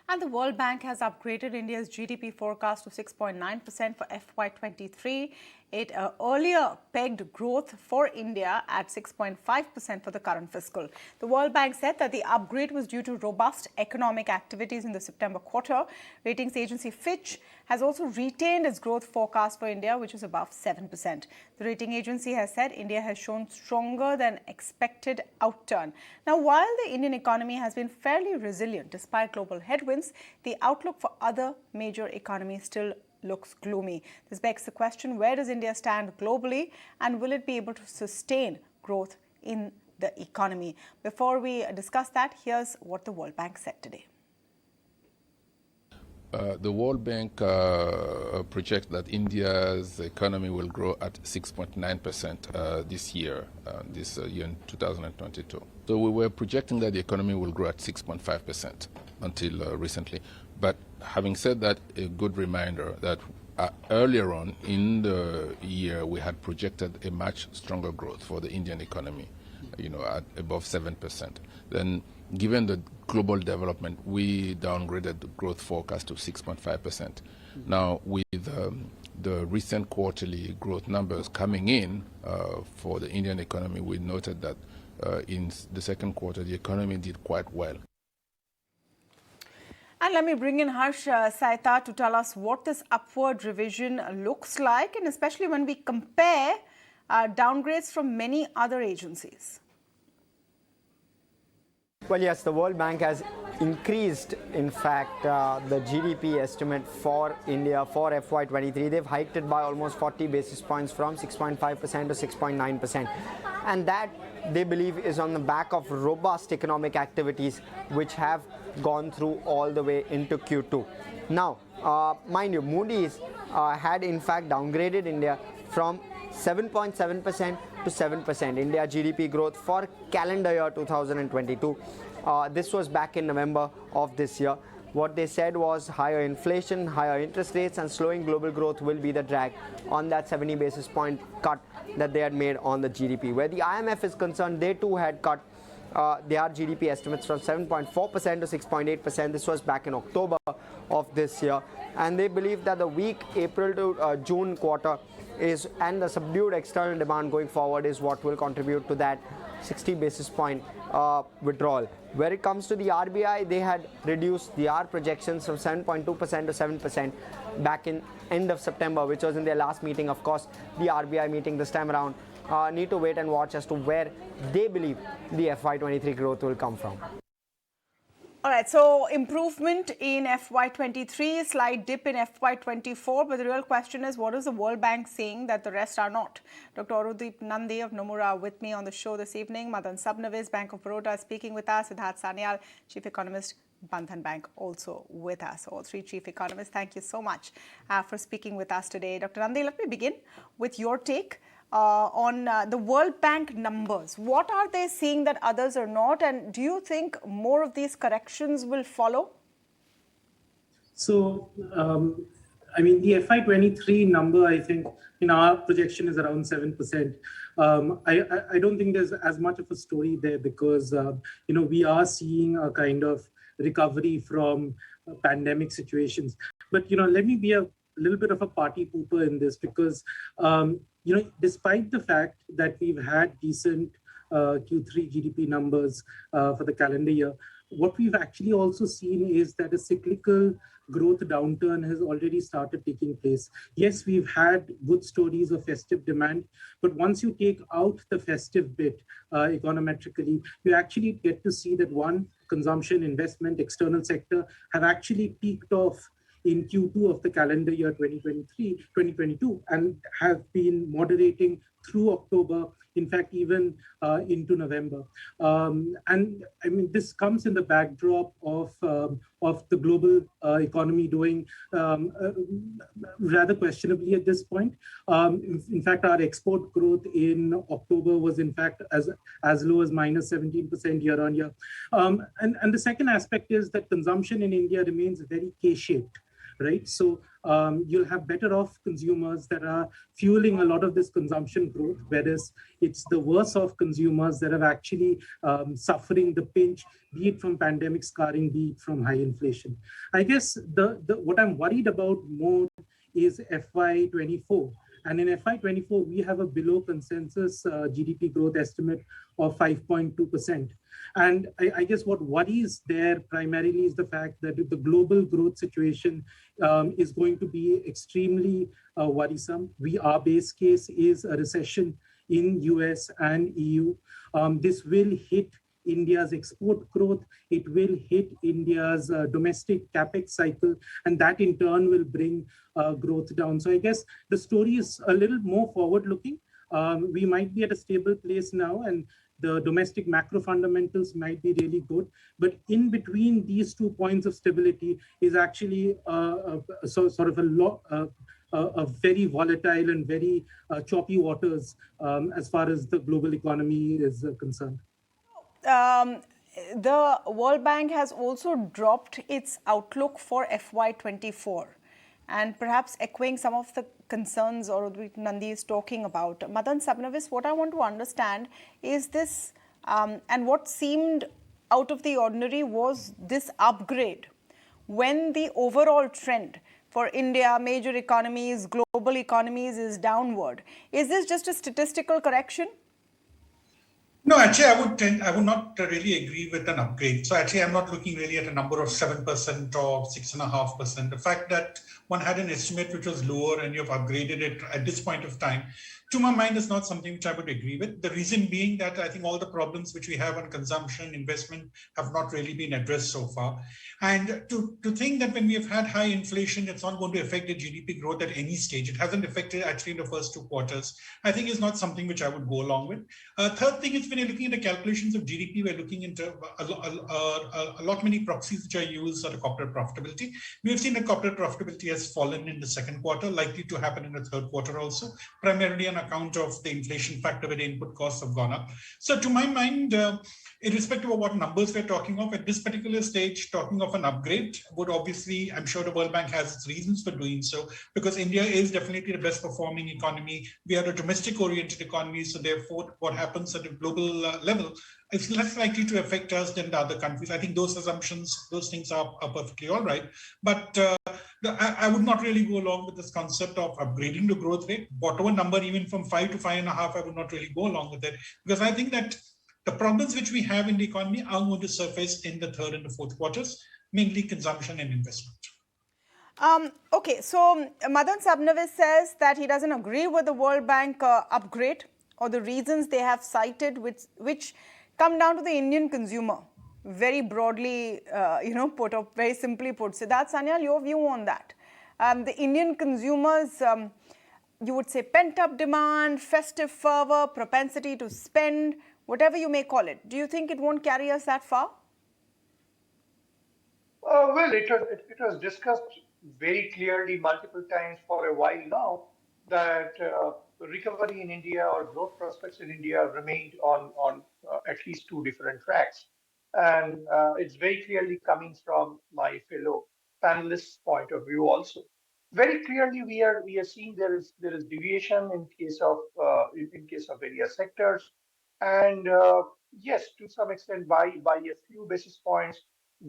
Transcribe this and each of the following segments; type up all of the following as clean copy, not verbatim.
And the World Bank has upgraded India's GDP forecast to 6.9% for FY23. It earlier pegged growth for India at 6.5% for the current fiscal. The World Bank said that the upgrade was due to robust economic activities in the September quarter. Ratings agency Fitch has also retained its growth forecast for India, which is above 7%. The rating agency has said India has shown stronger than expected outturn. Now, while the Indian economy has been fairly resilient despite global headwinds, the outlook for other major economies still looks gloomy. This begs the question, where does India stand globally, and will it be able to sustain growth in the economy? Before we discuss that, here's what the World Bank said today. The World Bank projects that India's economy will grow at 6.9% this year in 2022. So we were projecting that the economy will grow at 6.5% until recently. But having said that, a good reminder that earlier on in the year we had projected a much stronger growth for the Indian economy, at above 7%. Then, given the global development, we downgraded the growth forecast to 6.5%. Now, with the recent quarterly growth numbers coming in for the Indian economy, we noted that in the second quarter, the economy did quite well. And let me bring in Harsh Saita to tell us what this upward revision looks like, and especially when we compare downgrades from many other agencies. Well, yes, the World Bank has increased, in fact, the GDP estimate for India for FY23. They've hiked it by almost 40 basis points from 6.5% to 6.9%. And that, they believe, is on the back of robust economic activities which have gone through all the way into Q2. Now, mind you, Moody's had in fact downgraded India from 7.7% to 7% India GDP growth for calendar year 2022. This was back in November of this year. What they said was higher inflation, higher interest rates and slowing global growth will be the drag on that 70 basis point cut that they had made on the GDP. Where the IMF is concerned, they too had cut their GDP estimates from 7.4% to 6.8%. This was back in October of this year. And they believe that the weak April to June quarter and the subdued external demand going forward is what will contribute to that 60 basis point withdrawal. Where it comes to the RBI, they had reduced their projections from 7.2% to 7% back in end of September, which was in their last meeting. Of course, the RBI meeting this time around need to wait and watch as to where they believe the FY23 growth will come from. All right, so improvement in FY23, slight dip in FY24, but the real question is, what is the World Bank saying that the rest are not? Dr. Arudeep Nandi of Nomura with me on the show this evening. Madan Sabnavis, Bank of Baroda, speaking with us. Siddharth Sanyal, Chief Economist, Bandhan Bank, also with us. All three Chief Economists, thank you so much for speaking with us today. Dr. Nandi, let me begin with your take on the World Bank numbers. What are they seeing that others are not? And do you think more of these corrections will follow? So, I mean, the FY23 number, I think, in our projection is around 7%. I don't think there's as much of a story there because, we are seeing a kind of recovery from pandemic situations. But, let me be a little bit of a party pooper in this because, despite the fact that we've had decent Q3 GDP numbers for the calendar year, what we've actually also seen is that a cyclical growth downturn has already started taking place. Yes, we've had good stories of festive demand, but once you take out the festive bit econometrically, you actually get to see that consumption, investment, external sector have actually peaked off in Q2 of the calendar year 2022 and have been moderating through October, in fact, even into November. And I mean, this comes in the backdrop of the global economy doing rather questionably at this point. In fact, our export growth in October was in fact as low as minus 17% year on year. And the second aspect is that consumption in India remains very K-shaped. right? So you'll have better off consumers that are fueling a lot of this consumption growth, whereas it's the worse off consumers that are actually suffering the pinch, be it from pandemic scarring, be it from high inflation. I guess what I'm worried about more is FY24. And in FY24, we have a below consensus GDP growth estimate of 5.2%. And I guess what worries there primarily is the fact that the global growth situation is going to be extremely worrisome. Our base case is a recession in US and EU. This will hit India's export growth. It will hit India's domestic capex cycle, and that in turn will bring growth down. So I guess the story is a little more forward-looking. We might be at a stable place now, and the domestic macro fundamentals might be really good. But in between these 2 points of stability is actually sort of a very volatile and very choppy waters as far as the global economy is concerned. The World Bank has also dropped its outlook for FY24, and perhaps echoing some of the concerns or Nandi is talking about. Madan Sabnavis, what I want to understand is this, and what seemed out of the ordinary was this upgrade when the overall trend for India, major economies, global economies is downward. Is this just a statistical correction? No, actually, I would not really agree with an upgrade. So actually, I'm not looking really at a number of 7% or 6.5%. The fact that one had an estimate which was lower and you've upgraded it at this point of time, to my mind, is not something which I would agree with. The reason being that I think all the problems which we have on consumption, investment have not really been addressed so far. And to think that when we have had high inflation, it's not going to affect the GDP growth at any stage. It hasn't affected actually in the first 2 quarters. I think is not something which I would go along with. Third thing is when you're looking at the calculations of GDP, we're looking into a lot many proxies which are used are the corporate profitability. We have seen the corporate profitability has fallen in the second quarter, likely to happen in the third quarter also, primarily on account of the inflation factor where the input costs have gone up. So to my mind, irrespective of what numbers we're talking of, at this particular stage, talking of an upgrade would obviously, I'm sure the World Bank has its reasons for doing so, because India is definitely the best performing economy. We are a domestic oriented economy, so therefore what happens at the global level is less likely to affect us than the other countries. I think those assumptions, those things are perfectly all right. But I would not really go along with this concept of upgrading the growth rate. Whatever number, even from 5 to 5.5, I would not really go along with it, because I think that the problems which we have in the economy are going to surface in the third and the fourth quarters, mainly consumption and investment. Okay, so Madan Sabnavis says that he doesn't agree with the World Bank upgrade or the reasons they have cited, which come down to the Indian consumer. Very broadly, put up, very simply put. Siddharth Sanyal, your view on that? The Indian consumers, you would say pent-up demand, festive fervor, propensity to spend, whatever you may call it. Do you think it won't carry us that far? Well, it was discussed very clearly multiple times for a while now that recovery in India or growth prospects in India remained on at least 2 different tracks. And it's very clearly coming from my fellow panelists' point of view also. Very clearly, we are seeing there is deviation in case of various sectors, and yes, to some extent by a few basis points,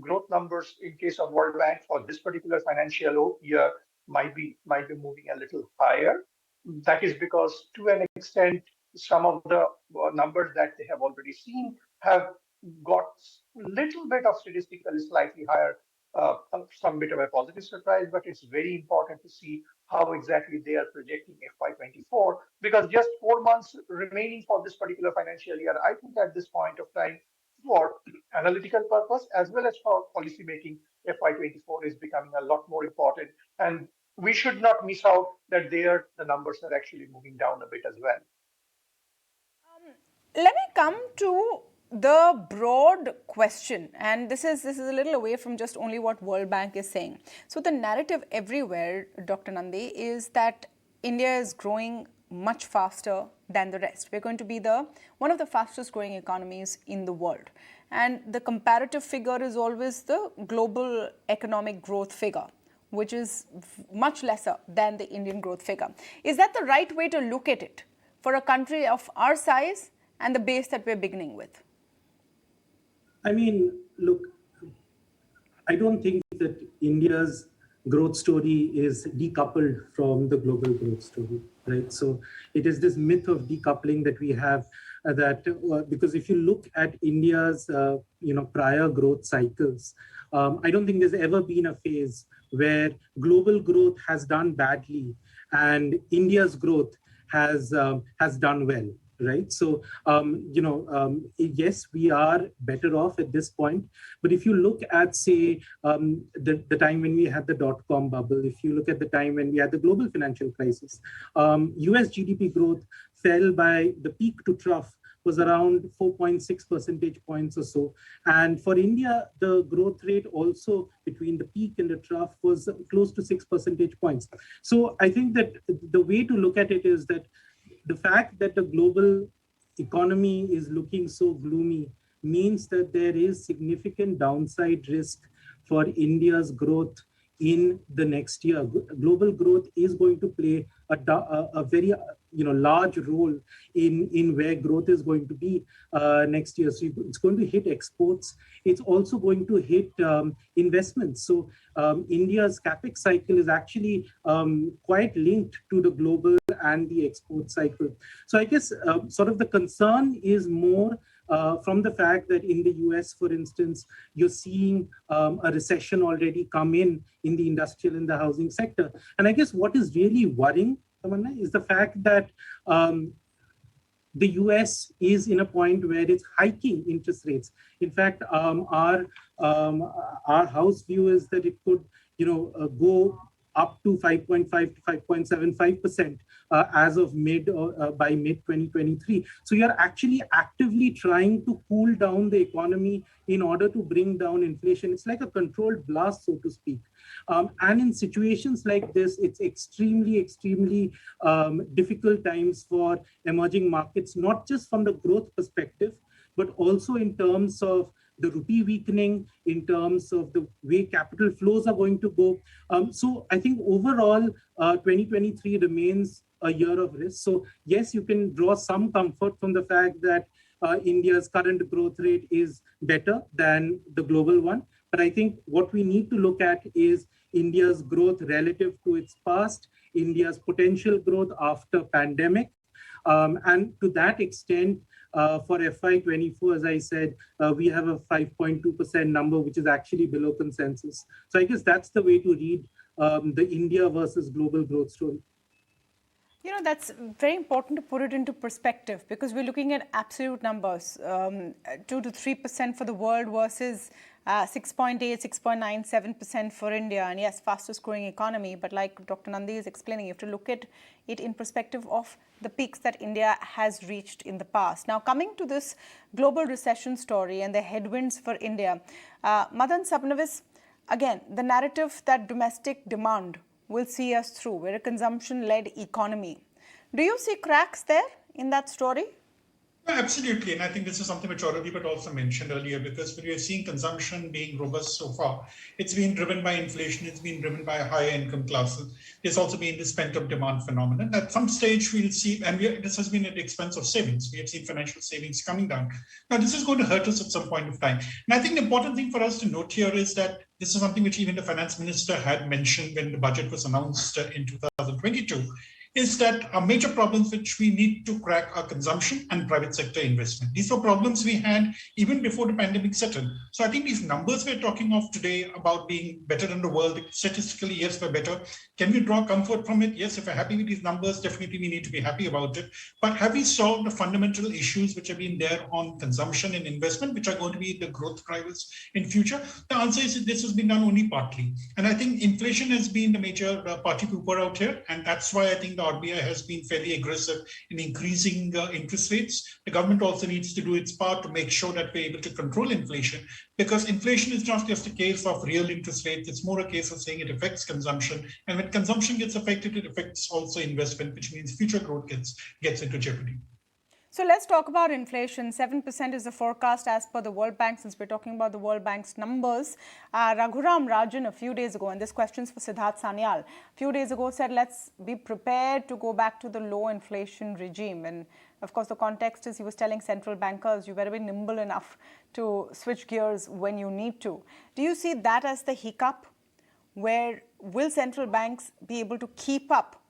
growth numbers in case of World Bank for this particular financial year might be moving a little higher. That is because to an extent, some of the numbers that they have already seen have got little bit of statistically slightly higher, some bit of a positive surprise, but it's very important to see how exactly they are projecting FY24, because just 4 months remaining for this particular financial year. I think at this point of time, for analytical purpose as well as for policy making, FY24 is becoming a lot more important, and we should not miss out that there the numbers are actually moving down a bit as well. Let me come to the broad question, and this is a little away from just only what World Bank is saying. So the narrative everywhere, Dr. Nandi, is that India is growing much faster than the rest. We're going to be one of the fastest growing economies in the world. And the comparative figure is always the global economic growth figure. which is much lesser than the Indian growth figure. Is that the right way to look at it for a country of our size and the base that we're beginning with? I mean, look, I don't think that India's growth story is decoupled from the global growth story, right? So it is this myth of decoupling that we have because if you look at India's prior growth cycles, I don't think there's ever been a phase where global growth has done badly and India's growth has done well. Right. So, yes, we are better off at this point. But if you look at, say, the time when we had the dot-com bubble, if you look at the time when we had the global financial crisis, US GDP growth fell by the peak to trough was around 4.6 percentage points or so. And for India, the growth rate also between the peak and the trough was close to 6 percentage points. So I think that the way to look at it is that the fact that the global economy is looking so gloomy means that there is significant downside risk for India's growth in the next year. Global growth is going to play a very large role in where growth is going to be next year. So it's going to hit exports. It's also going to hit investments. So India's capex cycle is actually quite linked to the global and the export cycle. So I guess sort of the concern is more from the fact that in the US, for instance, you're seeing a recession already come in the industrial and the housing sector. And I guess what is really worrying, Tamanna, is the fact that the US is in a point where it's hiking interest rates. In fact, our house view is that it could, go up to 5.5 to 5.75% as of by mid 2023. So you're actually actively trying to cool down the economy in order to bring down inflation. It's like a controlled blast, so to speak. And in situations like this, it's extremely, extremely difficult times for emerging markets, not just from the growth perspective, but also in terms of the rupee weakening, in terms of the way capital flows are going to go. So I think overall, 2023 remains a year of risk. So yes, you can draw some comfort from the fact that India's current growth rate is better than the global one. But I think what we need to look at is India's growth relative to its past, India's potential growth after pandemic. And to that extent, for FY24, as I said, we have a 5.2% number, which is actually below consensus. So I guess that's the way to read the India versus global growth story. That's very important to put it into perspective because we're looking at absolute numbers, 2 to 3% for the world versus 6.8, 6.97% for India. And yes, fastest growing economy. But like Dr. Nandi is explaining, you have to look at it in perspective of the peaks that India has reached in the past. Now, coming to this global recession story and the headwinds for India, Madan Sabnavis, again, the narrative that domestic demand will see us through. We're a consumption-led economy. Do you see cracks there in that story? Absolutely. And I think this is something which Aurobhi also mentioned earlier, because when we are seeing consumption being robust so far, it's been driven by inflation, it's been driven by higher income classes. There's also been this pent-up demand phenomenon. At some stage, we'll see, and this has been at the expense of savings. We have seen financial savings coming down. Now, this is going to hurt us at some point of time. And I think the important thing for us to note here is that this is something which even the finance minister had mentioned when the budget was announced in 2022. Is that our major problems which we need to crack are consumption and private sector investment. These were problems we had even before the pandemic set in. So I think these numbers we're talking of today about being better than the world, statistically, yes, we're better. Can we draw comfort from it? Yes, if we're happy with these numbers, definitely we need to be happy about it. But have we solved the fundamental issues which have been there on consumption and investment, which are going to be the growth drivers in future? The answer is this has been done only partly. And I think inflation has been the major party pooper out here. And that's why I think the RBI has been fairly aggressive in increasing interest rates. The government also needs to do its part to make sure that we're able to control inflation, because inflation is not just a case of real interest rates. It's more a case of saying it affects consumption. And when consumption gets affected, it affects also investment, which means future growth gets into jeopardy. So let's talk about inflation. 7% is the forecast as per the World Bank. Since we're talking about the World Bank's numbers, Raghuram Rajan a few days ago, and this question's for Siddharth Sanyal, a few days ago said, let's be prepared to go back to the low inflation regime. And of course, the context is he was telling central bankers, you better be nimble enough to switch gears when you need to. Do you see that as the hiccup? Where will central banks be able to keep up?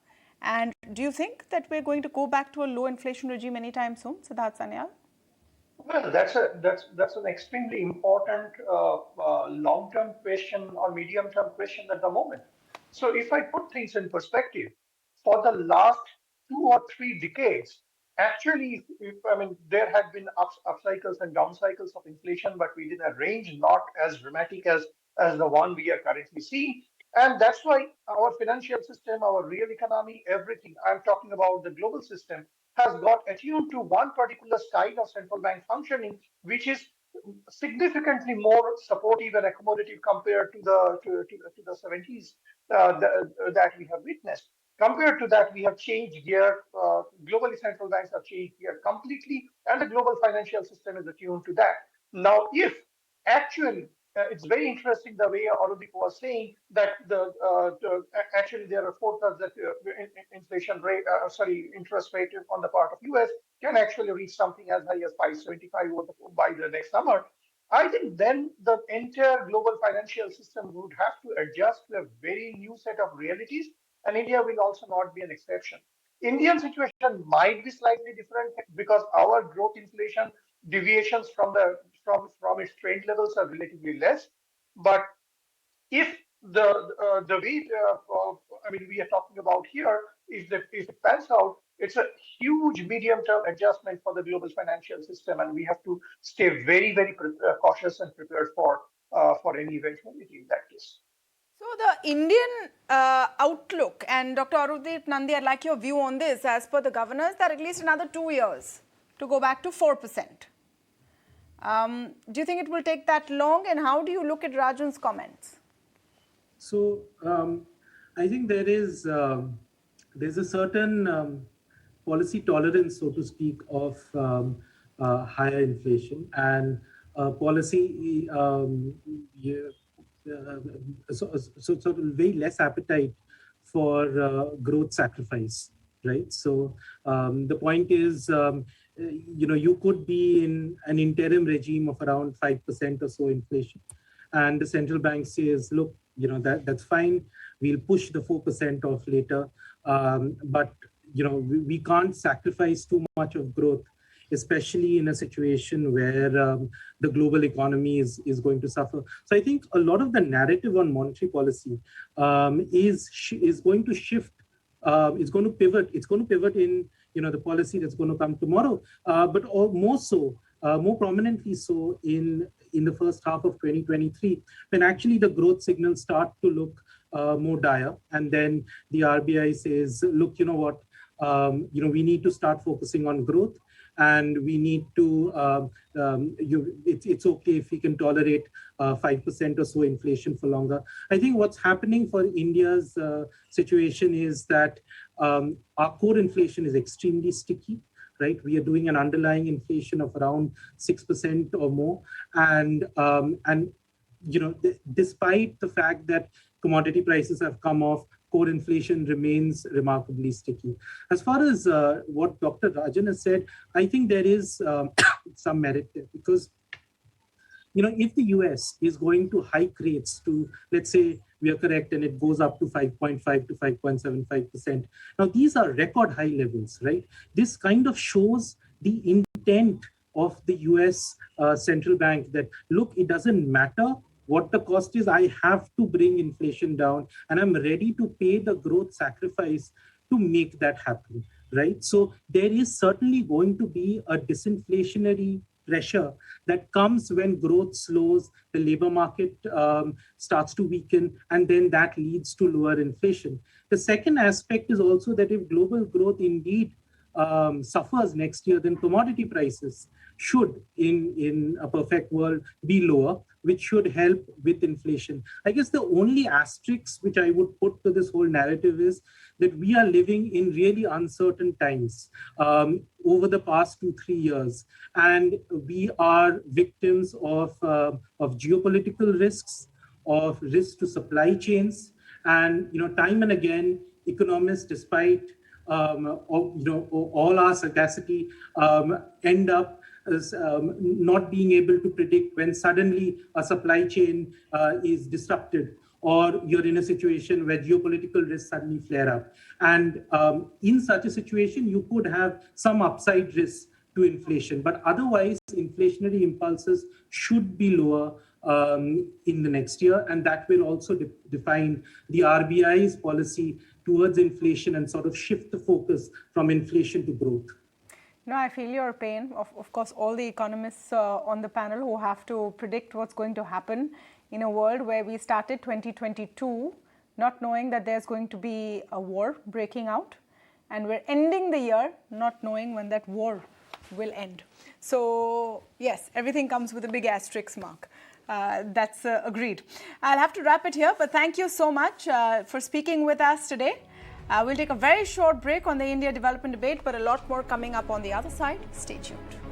And do you think that we're going to go back to a low inflation regime anytime soon, Siddharth Sanyal? Well, that's an extremely important long-term question or medium-term question at the moment. So if I put things in perspective, for the last 2 or 3 decades, actually, I mean, there had been up cycles and down cycles of inflation, but within a range not as dramatic as the one we are currently seeing. And that's why our financial system, our real economy, everything, I'm talking about the global system, has got attuned to one particular style of central bank functioning, which is significantly more supportive and accommodative compared to the 70s that we have witnessed. Compared to that, we have changed gear. Globally, central banks have changed gear completely, and the global financial system is attuned to that. Now, if actually it's very interesting the way Arudeep was saying that actually there are forecasts that inflation rate, interest rate on the part of US can actually reach something as high as 575 by the next summer. I think then the entire global financial system would have to adjust to a very new set of realities, and India will also not be an exception. Indian situation might be slightly different because our growth inflation deviations from its trend levels are relatively less. But if the way I mean we are talking about here, if it pans out, it's a huge medium-term adjustment for the global financial system, and we have to stay very cautious and prepared for any eventuality in that case. So the Indian outlook, and Dr. Arudeep Nandi, I'd like your view on this. As per the governors, that at least another 2 years to go back to 4%. Do you think it will take that long, and how do you look at Rajan's comments? So I think there's a certain policy tolerance, so to speak, of higher inflation and policy sort of very less appetite for growth sacrifice, right? So the point is, you could be in an interim regime of around 5% or so inflation, and the central bank says, look, that's fine. We'll push the 4% off later, but we can't sacrifice too much of growth, especially in a situation where the global economy is going to suffer. So I think a lot of the narrative on monetary policy is going to shift. It's going to pivot. It's going to pivot in the policy that's going to come tomorrow, but more prominently so in the first half of 2023, when actually the growth signals start to look more dire, and then the RBI says, look, you know what, we need to start focusing on growth, and we need to, it's okay if we can tolerate 5% or so inflation for longer. I think what's happening for India's situation is that our core inflation is extremely sticky, right? We are doing an underlying inflation of around 6% or more. And despite the fact that commodity prices have come off, core inflation remains remarkably sticky. As far as what Dr. Rajan has said, I think there is some merit there, because if the US is going to hike rates to, let's say we are correct, and it goes up to 5.5 to 5.75%. Now, these are record high levels, right? This kind of shows the intent of the US central bank that, look, it doesn't matter what the cost is, I have to bring inflation down, and I'm ready to pay the growth sacrifice to make that happen, right? So there is certainly going to be a disinflationary pressure that comes when growth slows, the labor market starts to weaken, and then that leads to lower inflation. The second aspect is also that if global growth indeed suffers next year, then commodity prices should, in a perfect world, be lower. which should help with inflation. I guess the only asterisk which I would put to this whole narrative is that we are living in really uncertain times over the past 2-3 years, and we are victims of geopolitical risks, of risks to supply chains, and time and again, economists, despite all our sagacity, end up as not being able to predict when suddenly a supply chain is disrupted, or you're in a situation where geopolitical risks suddenly flare up. And in such a situation, you could have some upside risks to inflation, but otherwise, inflationary impulses should be lower in the next year, and that will also define the RBI's policy towards inflation and sort of shift the focus from inflation to growth. No, I feel your pain. Of course, all the economists on the panel who have to predict what's going to happen in a world where we started 2022 not knowing that there's going to be a war breaking out, and we're ending the year not knowing when that war will end. So yes, everything comes with a big asterisk mark. That's agreed. I'll have to wrap it here, but thank you so much for speaking with us today. We'll take a very short break on the India development debate, but a lot more coming up on the other side. Stay tuned.